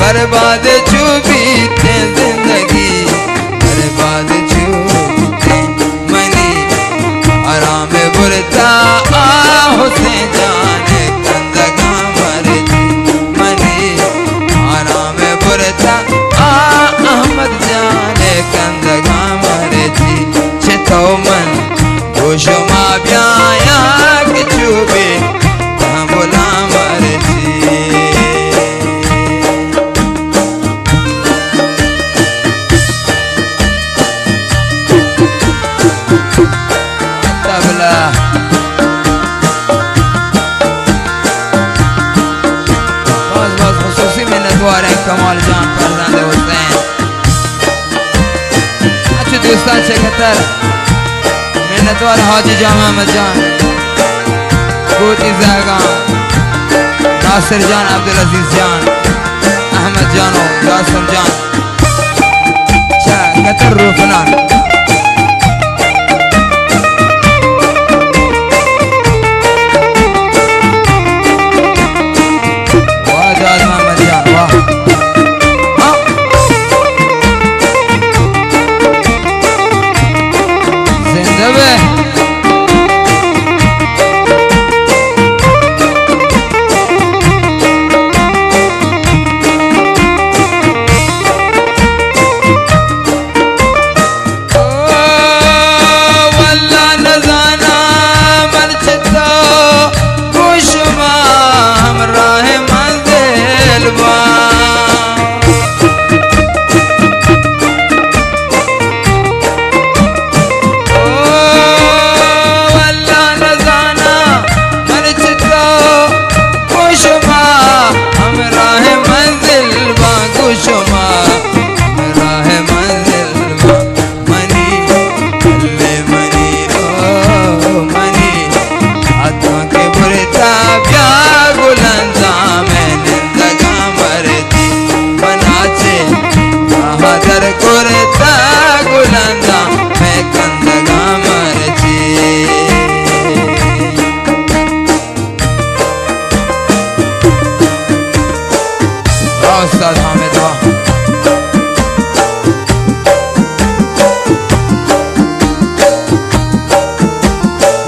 बर्बाद चुबीते जिंदगी बर्बाद चुबीते मनी आराम बुरता हुसैन जाने कंदगा मर मनी आराम बुरता अहमद जाने कंदगा मर जी छतो मन गोशमा ब्याया के चुबे बोला मर जी कमाल जान फरजंद हुसैन अच्छे दोस्तान से खतर मेहनतवार हाजी जामा अहमद जान गोती ज़ागाम नासिर जान अब्दुल अजीज जान अहमद जानो जासम जान चा खतर रूफनान उस्ताद हामिद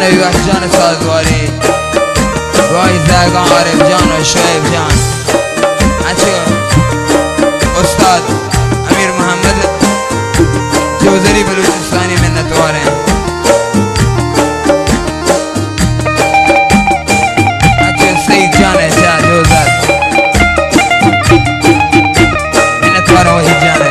नबी बख्श जान सादवारी वाई ज़ागा आरिफ जान और शुएब जान अच्छे उस्ताद अमीर मोहम्मद चौधरी बलूचिस्तानी मेहनतवार हैं अच्छे सईद जान है चार 2000 वही जाने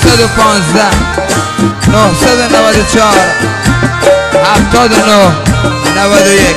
0915 994 79 91.